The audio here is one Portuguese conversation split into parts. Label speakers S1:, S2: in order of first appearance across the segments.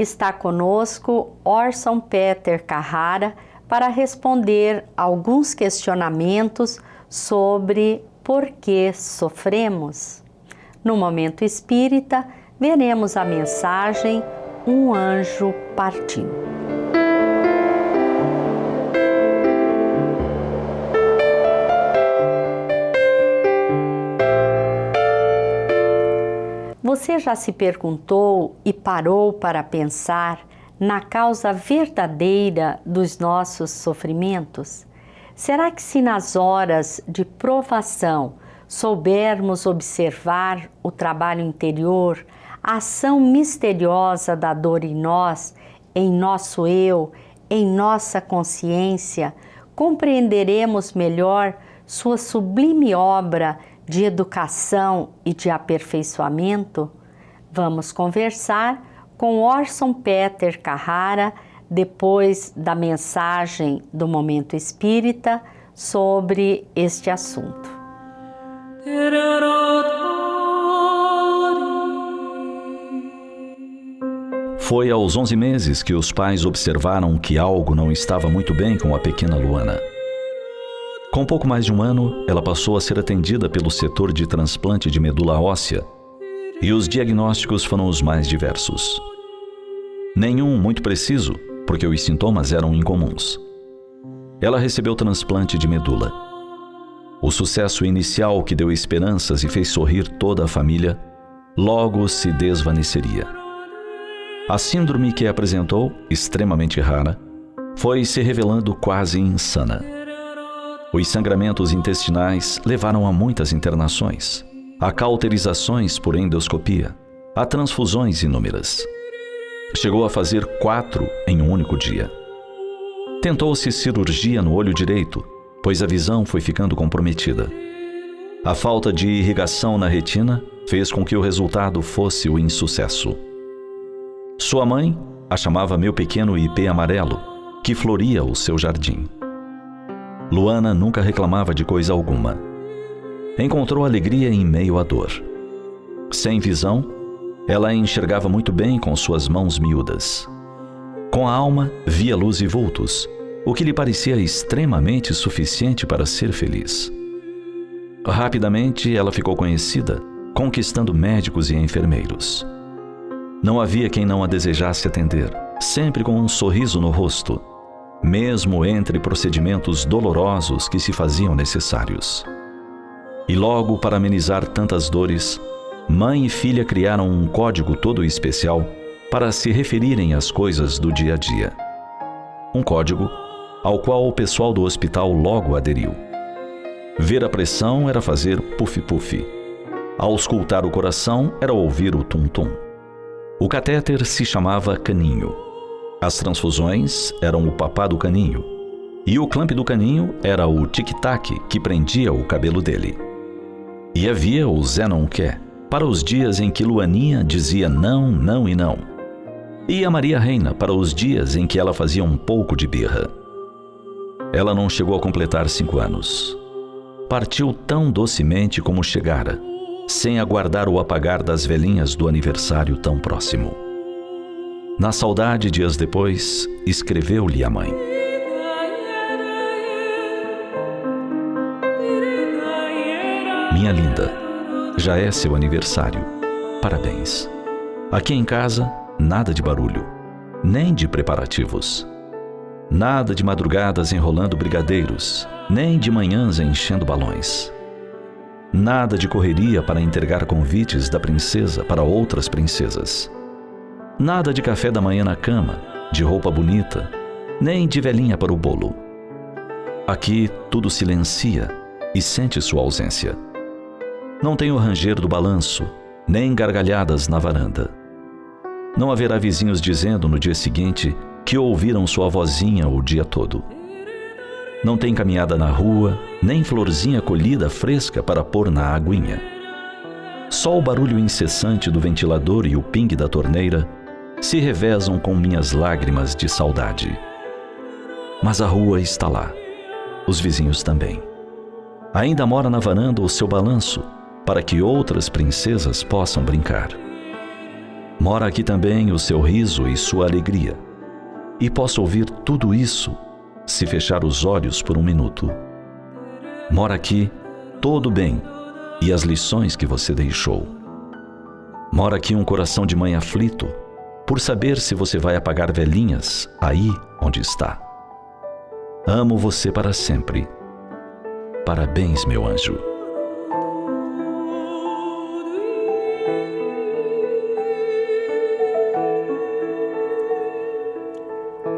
S1: está conosco Orson Peter Carrara para responder alguns questionamentos sobre por que sofremos. No Momento Espírita, veremos a mensagem Um Anjo Partiu. Você já se perguntou e parou para pensar na causa verdadeira dos nossos sofrimentos? Será que se nas horas de provação soubermos observar o trabalho interior, a ação misteriosa da dor em nós, em nosso eu, em nossa consciência, compreenderemos melhor sua sublime obra de educação e de aperfeiçoamento? Vamos conversar com Orson Peter Carrara depois da mensagem do Momento Espírita sobre este assunto.
S2: Foi aos 11 meses que os pais observaram que algo não estava muito bem com a pequena Luana. Com pouco mais de um ano, ela passou a ser atendida pelo setor de transplante de medula óssea e os diagnósticos foram os mais diversos. Nenhum muito preciso, porque os sintomas eram incomuns. Ela recebeu transplante de medula. O sucesso inicial que deu esperanças e fez sorrir toda a família, logo se desvaneceria. A síndrome que apresentou, extremamente rara, foi se revelando quase insana. Os sangramentos intestinais levaram a muitas internações, a cauterizações por endoscopia, a transfusões inúmeras. Chegou a fazer 4 em um único dia. Tentou-se cirurgia no olho direito, pois a visão foi ficando comprometida. A falta de irrigação na retina fez com que o resultado fosse o insucesso. Sua mãe a chamava meu pequeno ipê amarelo, que floria o seu jardim. Luana nunca reclamava de coisa alguma. Encontrou alegria em meio à dor. Sem visão, ela enxergava muito bem com suas mãos miúdas. Com a alma, via luz e vultos, o que lhe parecia extremamente suficiente para ser feliz. Rapidamente, ela ficou conhecida, conquistando médicos e enfermeiros. Não havia quem não a desejasse atender, sempre com um sorriso no rosto, mesmo entre procedimentos dolorosos que se faziam necessários. E logo, para amenizar tantas dores, mãe e filha criaram um código todo especial para se referirem às coisas do dia a dia. Um código ao qual o pessoal do hospital logo aderiu. Ver a pressão era fazer puff-puff. Auscultar o coração era ouvir o tum-tum. O catéter se chamava caninho. As transfusões eram o papá do caninho. E o clamp do caninho era o tic-tac que prendia o cabelo dele. E havia o Zé não quer, para os dias em que Luaninha dizia não, não e não. E a Maria Reina para os dias em que ela fazia um pouco de birra. Ela não chegou a completar 5 anos. Partiu tão docemente como chegara, sem aguardar o apagar das velhinhas do aniversário tão próximo. Na saudade, dias depois, escreveu-lhe a mãe: Minha linda, já é seu aniversário. Parabéns. Aqui em casa, nada de barulho, nem de preparativos. Nada de madrugadas enrolando brigadeiros, nem de manhãs enchendo balões. Nada de correria para entregar convites da princesa para outras princesas. Nada de café da manhã na cama, de roupa bonita, nem de velhinha para o bolo. Aqui tudo silencia e sente sua ausência. Não tem o ranger do balanço, nem gargalhadas na varanda. Não haverá vizinhos dizendo no dia seguinte que ouviram sua vozinha o dia todo. Não tem caminhada na rua, nem florzinha colhida fresca para pôr na aguinha. Só o barulho incessante do ventilador e o pingue da torneira se revezam com minhas lágrimas de saudade. Mas a rua está lá, os vizinhos também. Ainda mora na varanda o seu balanço, para que outras princesas possam brincar. Mora aqui também o seu riso e sua alegria. E posso ouvir tudo isso se fechar os olhos por um minuto. Mora aqui todo o bem e as lições que você deixou. Mora aqui um coração de mãe aflito por saber se você vai apagar velhinhas aí onde está. Amo você para sempre. Parabéns, meu anjo.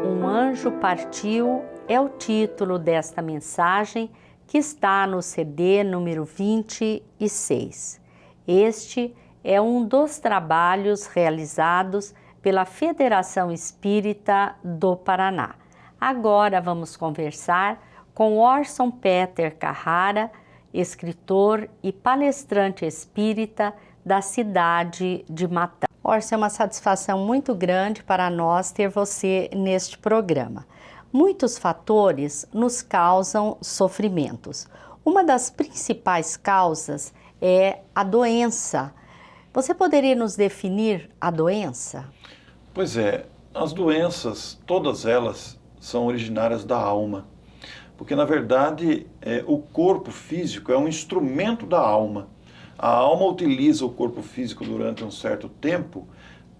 S1: Um anjo partiu é o título desta mensagem que está no CD número 26. Este é um dos trabalhos realizados pela Federação Espírita do Paraná. Agora vamos conversar com Orson Peter Carrara, escritor e palestrante espírita da cidade de Matão. Orson, é uma satisfação muito grande para nós ter você neste programa. Muitos fatores nos causam sofrimentos. Uma das principais causas é a doença. Você poderia nos definir a doença?
S3: Pois é, as doenças, todas elas, são originárias da alma. Porque, na verdade, o corpo físico é um instrumento da alma. A alma utiliza o corpo físico durante um certo tempo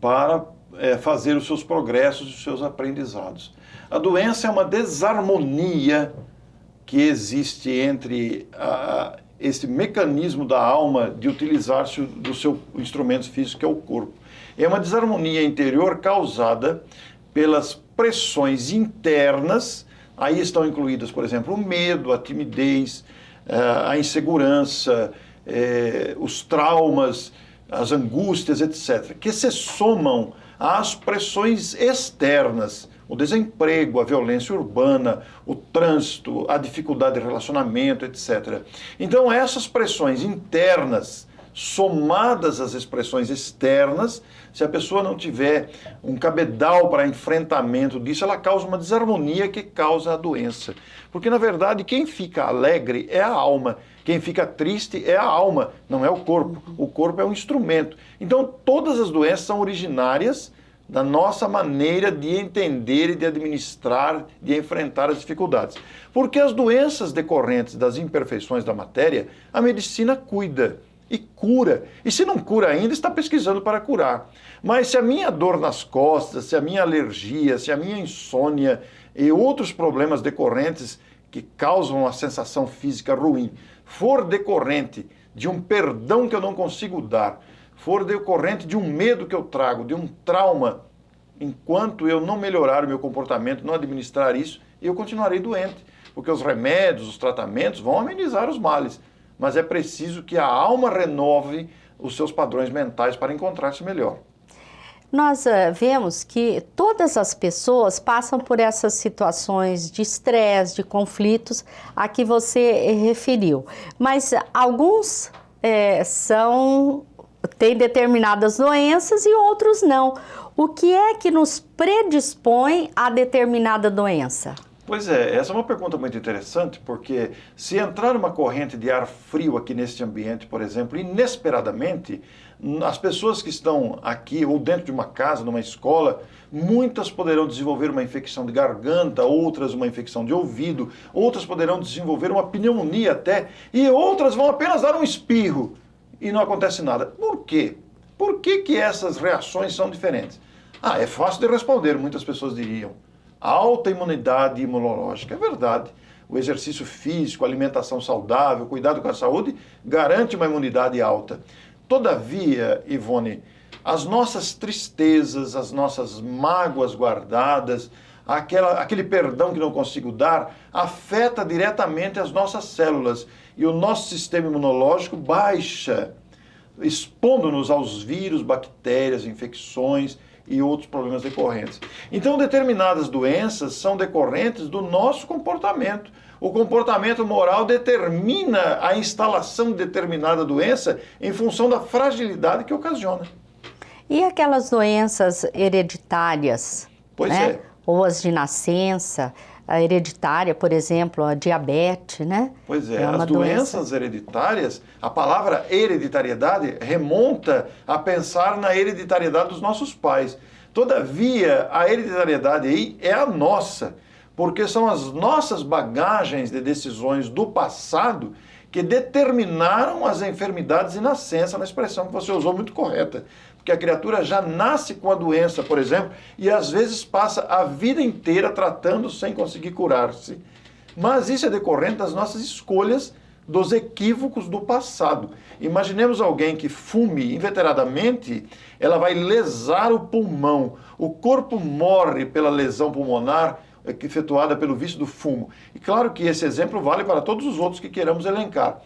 S3: para fazer os seus progressos e os seus aprendizados. A doença é uma desarmonia que existe entre esse mecanismo da alma de utilizar-se do seu instrumento físico, que é o corpo. É uma desarmonia interior causada pelas pressões internas. Aí estão incluídas, por exemplo, o medo, a timidez, a insegurança, os traumas, as angústias, etc., que se somam às pressões externas, o desemprego, a violência urbana, o trânsito, a dificuldade de relacionamento, etc. Então, essas pressões internas, somadas às expressões externas, se a pessoa não tiver um cabedal para enfrentamento disso, ela causa uma desarmonia que causa a doença. Porque, na verdade, quem fica alegre é a alma, quem fica triste é a alma, não é o corpo. O corpo é um instrumento. Então, todas as doenças são originárias da nossa maneira de entender e de administrar, de enfrentar as dificuldades. Porque as doenças decorrentes das imperfeições da matéria, a medicina cuida e cura. E se não cura ainda, está pesquisando para curar. Mas se a minha dor nas costas, se a minha alergia, se a minha insônia e outros problemas decorrentes que causam uma sensação física ruim for decorrente de um perdão que eu não consigo dar, for decorrente de um medo que eu trago, de um trauma, enquanto eu não melhorar o meu comportamento, não administrar isso, eu continuarei doente. Porque os remédios, os tratamentos vão amenizar os males. Mas é preciso que a alma renove os seus padrões mentais para encontrar-se melhor.
S1: Nós vemos que todas as pessoas passam por essas situações de estresse, de conflitos a que você referiu. Mas alguns têm determinadas doenças e outros não. O que é que nos predispõe a determinada doença?
S3: Pois é, essa é uma pergunta muito interessante, porque se entrar uma corrente de ar frio aqui neste ambiente, por exemplo, inesperadamente, as pessoas que estão aqui ou dentro de uma casa, numa escola, muitas poderão desenvolver uma infecção de garganta, outras uma infecção de ouvido, outras poderão desenvolver uma pneumonia até, e outras vão apenas dar um espirro e não acontece nada. Por quê? Por que essas reações são diferentes? É fácil de responder, muitas pessoas diriam. Alta imunidade imunológica. É verdade. O exercício físico, alimentação saudável, cuidado com a saúde, garante uma imunidade alta. Todavia, Ivone, as nossas tristezas, as nossas mágoas guardadas, aquele perdão que não consigo dar, afeta diretamente as nossas células e o nosso sistema imunológico baixa, expondo-nos aos vírus, bactérias, infecções e outros problemas decorrentes. Então, determinadas doenças são decorrentes do nosso comportamento. O comportamento moral determina a instalação de determinada doença em função da fragilidade que ocasiona.
S1: E aquelas doenças hereditárias?
S3: Pois
S1: né?
S3: é.
S1: Ou as de nascença, a hereditária, por exemplo, a diabetes, né?
S3: Pois é,
S1: uma
S3: as doenças hereditárias, a palavra hereditariedade remonta a pensar na hereditariedade dos nossos pais. Todavia, a hereditariedade aí é a nossa, porque são as nossas bagagens de decisões do passado que determinaram as enfermidades de nascença, na expressão que você usou muito correta. Porque a criatura já nasce com a doença, por exemplo, e às vezes passa a vida inteira tratando sem conseguir curar-se. Mas isso é decorrente das nossas escolhas, dos equívocos do passado. Imaginemos alguém que fume inveteradamente, ela vai lesar o pulmão. O corpo morre pela lesão pulmonar efetuada pelo vício do fumo. E claro que esse exemplo vale para todos os outros que queiramos elencar.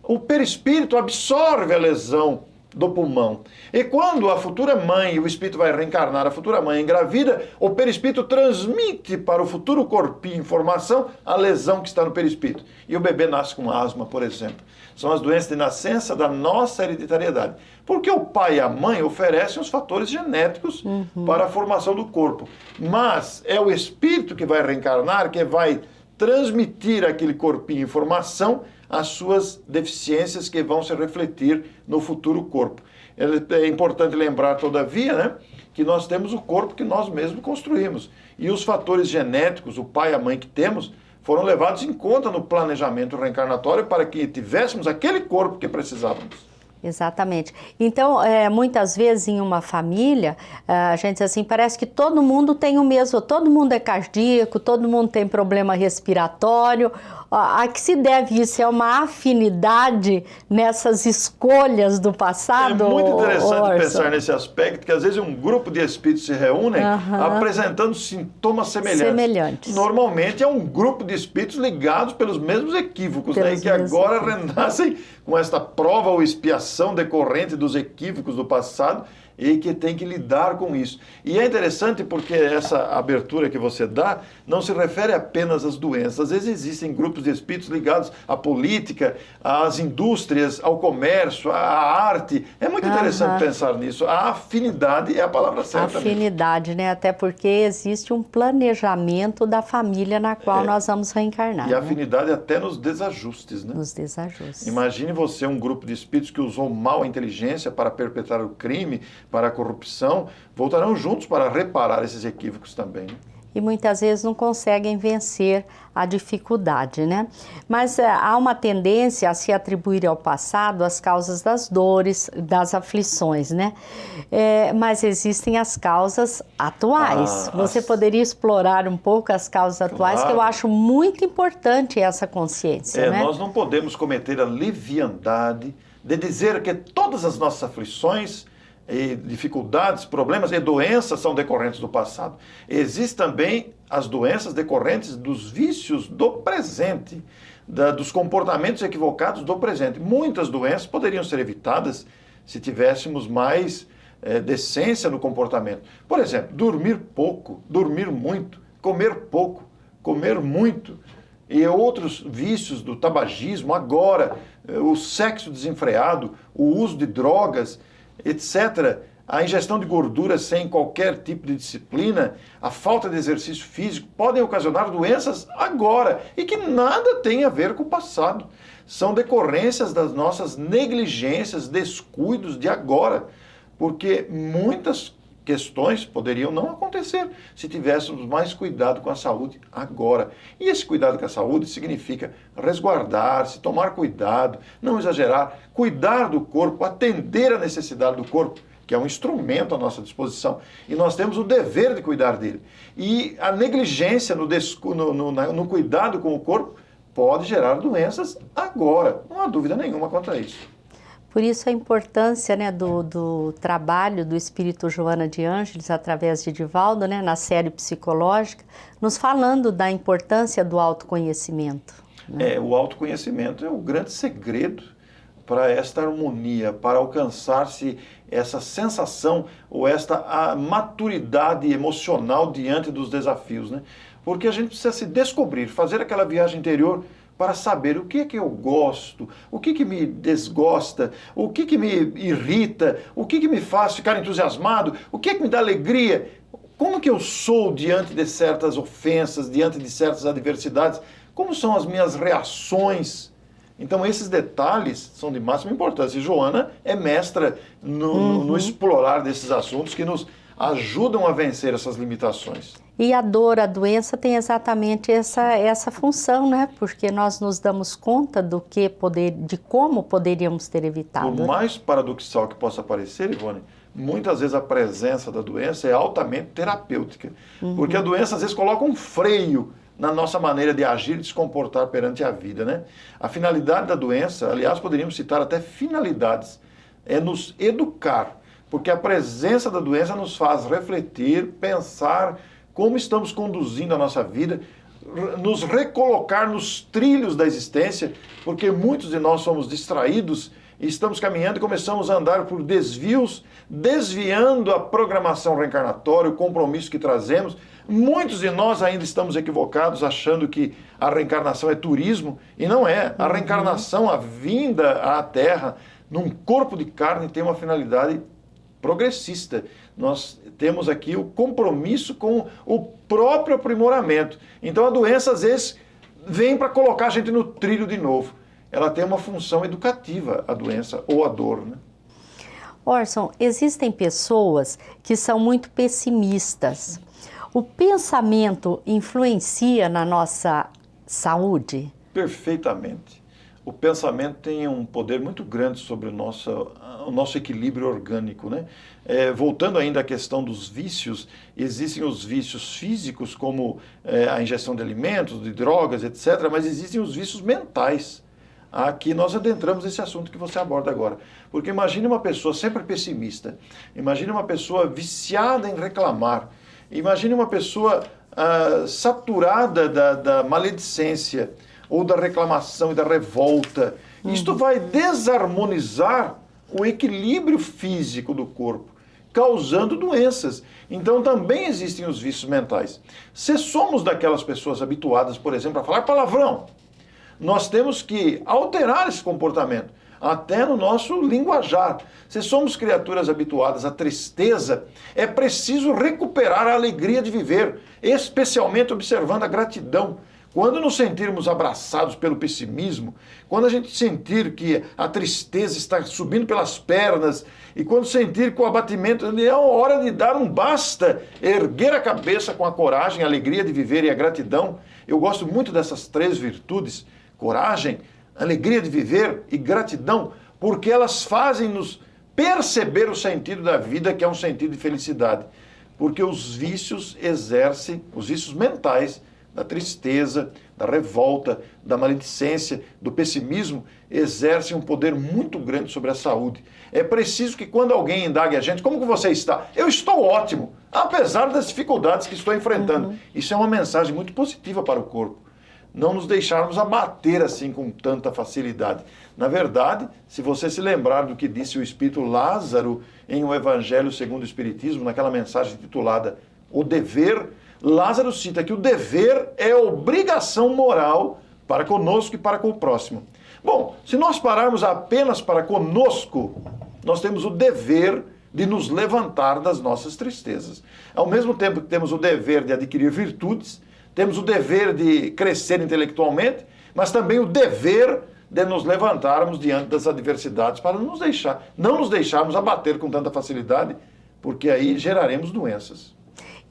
S3: O perispírito absorve a lesão do pulmão. E quando a futura mãe, o espírito vai reencarnar, a futura mãe engravida, o perispírito transmite para o futuro corpinho informação a lesão que está no perispírito. E o bebê nasce com asma, por exemplo. São as doenças de nascença da nossa hereditariedade. Porque o pai e a mãe oferecem os fatores genéticos para a formação do corpo. Mas é o espírito que vai reencarnar, que vai transmitir àquele corpinho informação as suas deficiências que vão se refletir no futuro corpo. É importante lembrar, todavia, né, que nós temos o corpo que nós mesmos construímos. E os fatores genéticos, o pai e a mãe que temos, foram levados em conta no planejamento reencarnatório para que tivéssemos aquele corpo que precisávamos.
S1: Exatamente. Então, muitas vezes em uma família, a gente diz assim, parece que todo mundo tem o mesmo, todo mundo é cardíaco, todo mundo tem problema respiratório. A que se deve isso? É uma afinidade nessas escolhas do passado?
S3: É muito interessante pensar nesse aspecto, que às vezes um grupo de espíritos se reúnem apresentando sintomas semelhantes. Normalmente é um grupo de espíritos ligados pelos mesmos equívocos, né, que agora renascem com esta prova ou expiação decorrente dos equívocos do passado e que tem que lidar com isso. E é interessante porque essa abertura que você dá não se refere apenas às doenças. Às vezes existem grupos de espíritos ligados à política, às indústrias, ao comércio, à arte. É muito interessante pensar nisso. A afinidade é a palavra certa.
S1: Afinidade, né? Até porque existe um planejamento da família na qual nós vamos reencarnar.
S3: E a afinidade até nos desajustes, né?
S1: Nos desajustes.
S3: Imagine você um grupo de espíritos que usou mal a inteligência para perpetrar o crime, para a corrupção, voltarão juntos para reparar esses equívocos também.
S1: E muitas vezes não conseguem vencer a dificuldade, né? Mas há uma tendência a se atribuir ao passado as causas das dores, das aflições, né? Mas existem as causas atuais. Você poderia explorar um pouco as causas atuais, que eu acho muito importante essa consciência, né?
S3: Nós não podemos cometer a leviandade de dizer que todas as nossas aflições e dificuldades, problemas e doenças são decorrentes do passado. Existem também as doenças decorrentes dos vícios do presente, dos comportamentos equivocados do presente. Muitas doenças poderiam ser evitadas se tivéssemos mais decência no comportamento. Por exemplo, dormir pouco, dormir muito, comer pouco, comer muito. E outros vícios do tabagismo, agora, o sexo desenfreado, o uso de drogas, etc., a ingestão de gorduras sem qualquer tipo de disciplina, a falta de exercício físico, podem ocasionar doenças agora e que nada tem a ver com o passado. São decorrências das nossas negligências, descuidos de agora, porque muitas questões poderiam não acontecer se tivéssemos mais cuidado com a saúde agora. E esse cuidado com a saúde significa resguardar-se, tomar cuidado, não exagerar, cuidar do corpo, atender à necessidade do corpo, que é um instrumento à nossa disposição. E nós temos o dever de cuidar dele. E a negligência no cuidado com o corpo pode gerar doenças agora. Não há dúvida nenhuma quanto a isso.
S1: Por isso a importância, né, do trabalho do Espírito Joana de Ângeles, através de Divaldo, né, na série psicológica, nos falando da importância do autoconhecimento. Né?
S3: O autoconhecimento é o grande segredo para esta harmonia, para alcançar-se essa sensação ou esta maturidade emocional diante dos desafios, né? Porque a gente precisa se descobrir, fazer aquela viagem interior para saber o que é que eu gosto, o que que me desgosta, o que me irrita, o que me faz ficar entusiasmado, o que me dá alegria. Como que eu sou diante de certas ofensas, diante de certas adversidades? Como são as minhas reações? Então, esses detalhes são de máxima importância. E Joana é mestra no explorar desses assuntos que nos ajudam a vencer essas limitações.
S1: E a dor, a doença tem exatamente essa função, né? Porque nós nos damos conta de como poderíamos ter evitado.
S3: Por mais paradoxal que possa parecer, Ivone, muitas vezes a presença da doença é altamente terapêutica. Porque a doença às vezes coloca um freio na nossa maneira de agir e de se comportar perante a vida, né? A finalidade da doença, aliás, poderíamos citar até finalidades, é nos educar, porque a presença da doença nos faz refletir, pensar como estamos conduzindo a nossa vida, nos recolocar nos trilhos da existência, porque muitos de nós somos distraídos e estamos caminhando e começamos a andar por desvios, desviando a programação reencarnatória, o compromisso que trazemos. Muitos de nós ainda estamos equivocados, achando que a reencarnação é turismo, e não é. A reencarnação, a vinda à Terra, num corpo de carne, tem uma finalidade progressista. Nós temos aqui o compromisso com o próprio aprimoramento. Então a doença, às vezes, vem para colocar a gente no trilho de novo. Ela tem uma função educativa, a doença ou a dor, né?
S1: Orson, existem pessoas que são muito pessimistas. O pensamento influencia na nossa saúde?
S3: Perfeitamente. O pensamento tem um poder muito grande sobre o nosso equilíbrio orgânico, né? Voltando ainda à questão dos vícios, existem os vícios físicos, como a ingestão de alimentos, de drogas, etc., mas existem os vícios mentais. Aqui nós adentramos esse assunto que você aborda agora. Porque imagine uma pessoa sempre pessimista, imagine uma pessoa viciada em reclamar, imagine uma pessoa saturada da maledicência, ou da reclamação e da revolta. Isto vai desarmonizar o equilíbrio físico do corpo, causando doenças. Então também existem os vícios mentais. Se somos daquelas pessoas habituadas, por exemplo, a falar palavrão, nós temos que alterar esse comportamento, até no nosso linguajar. Se somos criaturas habituadas à tristeza, é preciso recuperar a alegria de viver, especialmente observando a gratidão. Quando nos sentirmos abraçados pelo pessimismo, quando a gente sentir que a tristeza está subindo pelas pernas, e quando sentir que o abatimento é hora de dar um basta, erguer a cabeça com a coragem, a alegria de viver e a gratidão. Eu gosto muito dessas três virtudes, coragem, alegria de viver e gratidão, porque elas fazem-nos perceber o sentido da vida, que é um sentido de felicidade. Porque os vícios exercem, os vícios mentais, da tristeza, da revolta, da maledicência, do pessimismo, exercem um poder muito grande sobre a saúde. É preciso que quando alguém indague a gente, como que você está? Eu estou ótimo, apesar das dificuldades que estou enfrentando. Isso é uma mensagem muito positiva para o corpo. Não nos deixarmos abater assim com tanta facilidade. Na verdade, se você se lembrar do que disse o Espírito Lázaro em O Evangelho segundo o Espiritismo, naquela mensagem titulada O Dever, Lázaro cita que o dever é obrigação moral para conosco e para com o próximo. Bom, se nós pararmos apenas para conosco, nós temos o dever de nos levantar das nossas tristezas. Ao mesmo tempo que temos o dever de adquirir virtudes, temos o dever de crescer intelectualmente, mas também o dever de nos levantarmos diante das adversidades para não nos deixarmos abater com tanta facilidade, porque aí geraremos doenças.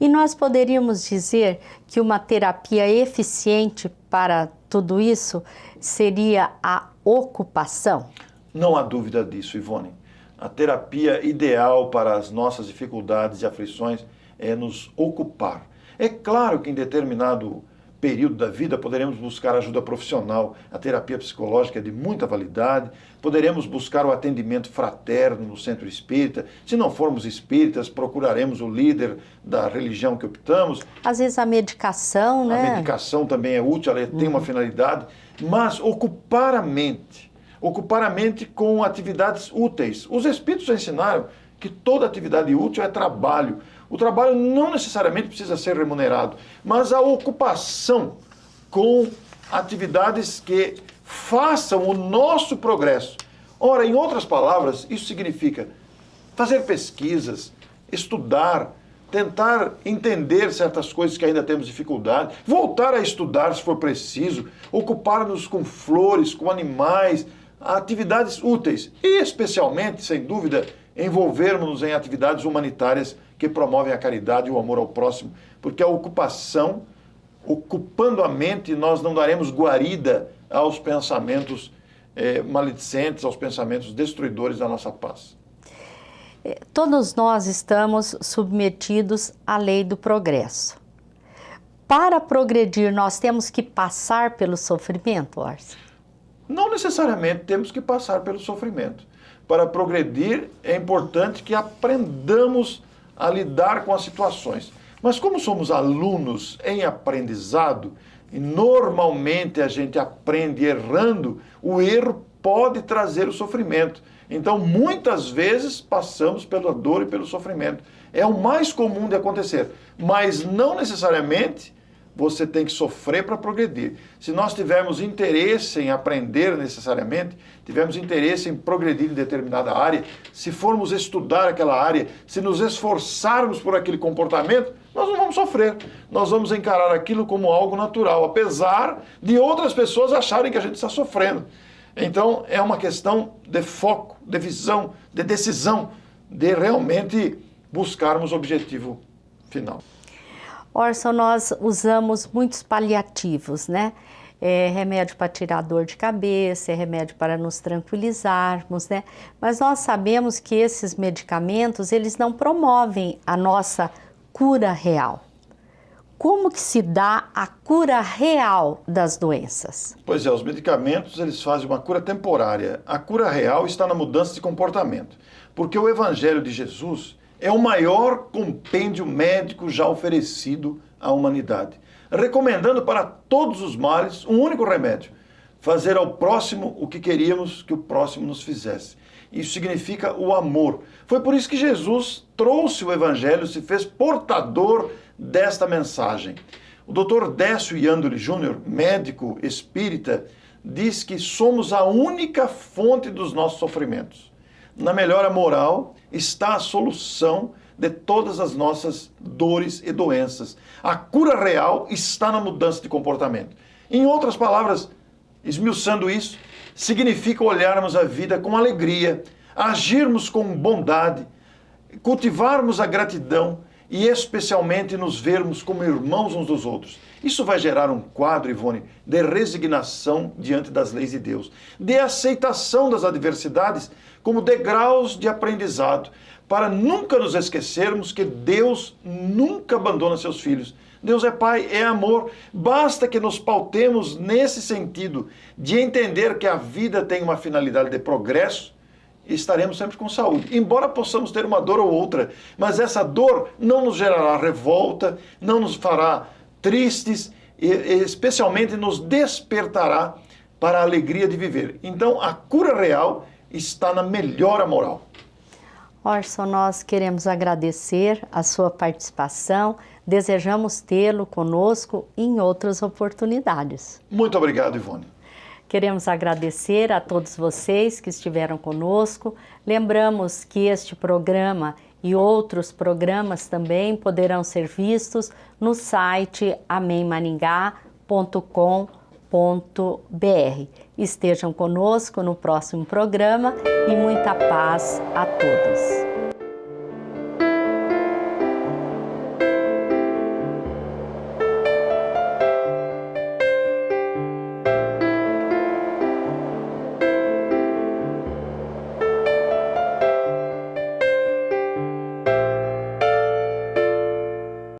S1: E nós poderíamos dizer que uma terapia eficiente para tudo isso seria a ocupação?
S3: Não há dúvida disso, Ivone. A terapia ideal para as nossas dificuldades e aflições é nos ocupar. É claro que em determinado período da vida poderemos buscar ajuda profissional, a terapia psicológica é de muita validade, poderemos buscar o atendimento fraterno no centro espírita, se não formos espíritas, procuraremos o líder da religião que optamos.
S1: Às vezes a medicação, né?
S3: A medicação também é útil, ela tem uma finalidade, mas ocupar a mente com atividades úteis. Os espíritos ensinaram que toda atividade útil é trabalho. O trabalho não necessariamente precisa ser remunerado, mas a ocupação com atividades que façam o nosso progresso. Ora, em outras palavras, isso significa fazer pesquisas, estudar, tentar entender certas coisas que ainda temos dificuldade, voltar a estudar se for preciso, ocupar-nos com flores, com animais, atividades úteis e, especialmente, sem dúvida, envolvermos-nos em atividades humanitárias que promovem a caridade e o amor ao próximo, porque a ocupação, ocupando a mente, nós não daremos guarida aos pensamentos maledicentes, aos pensamentos destruidores da nossa paz.
S1: Todos nós estamos submetidos à lei do progresso. Para progredir, nós temos que passar pelo sofrimento, Orson?
S3: Não necessariamente temos que passar pelo sofrimento. Para progredir, é importante que aprendamos a lidar com as situações. Mas como somos alunos em aprendizado, e normalmente a gente aprende errando, o erro pode trazer o sofrimento. Então, muitas vezes, passamos pela dor e pelo sofrimento. É o mais comum de acontecer, mas não necessariamente você tem que sofrer para progredir. Se nós tivermos interesse em aprender necessariamente, tivermos interesse em progredir em determinada área, se formos estudar aquela área, se nos esforçarmos por aquele comportamento, nós não vamos sofrer. Nós vamos encarar aquilo como algo natural, apesar de outras pessoas acharem que a gente está sofrendo. Então, é uma questão de foco, de visão, de decisão, de realmente buscarmos o objetivo final.
S1: Orson, nós usamos muitos paliativos, né? Remédio para tirar dor de cabeça, remédio para nos tranquilizarmos, né? Mas nós sabemos que esses medicamentos, eles não promovem a nossa cura real. Como que se dá a cura real das doenças?
S3: Pois é, os medicamentos eles fazem uma cura temporária. A cura real está na mudança de comportamento. Porque o Evangelho de Jesus é o maior compêndio médico já oferecido à humanidade, recomendando para todos os males um único remédio: fazer ao próximo o que queríamos que o próximo nos fizesse. Isso significa o amor. Foi por isso que Jesus trouxe o Evangelho, se fez portador desta mensagem. O Dr. Décio Iandoli Jr., médico espírita, diz que somos a única fonte dos nossos sofrimentos. Na melhora moral está a solução de todas as nossas dores e doenças. A cura real está na mudança de comportamento. Em outras palavras, esmiuçando isso, significa olharmos a vida com alegria, agirmos com bondade, cultivarmos a gratidão e especialmente nos vermos como irmãos uns dos outros. Isso vai gerar um quadro, Ivone, de resignação diante das leis de Deus, de aceitação das adversidades como degraus de aprendizado, para nunca nos esquecermos que Deus nunca abandona seus filhos. Deus é Pai, é amor. Basta que nos pautemos nesse sentido de entender que a vida tem uma finalidade de progresso e estaremos sempre com saúde. Embora possamos ter uma dor ou outra, mas essa dor não nos gerará revolta, não nos fará tristes e especialmente nos despertará para a alegria de viver. Então, a cura real está na melhora moral.
S1: Orson, nós queremos agradecer a sua participação, desejamos tê-lo conosco em outras oportunidades.
S3: Muito obrigado, Ivone.
S1: Queremos agradecer a todos vocês que estiveram conosco. Lembramos que este programa e outros programas também poderão ser vistos no site amemmaringá.com.br. Estejam conosco no próximo programa e muita paz a todos.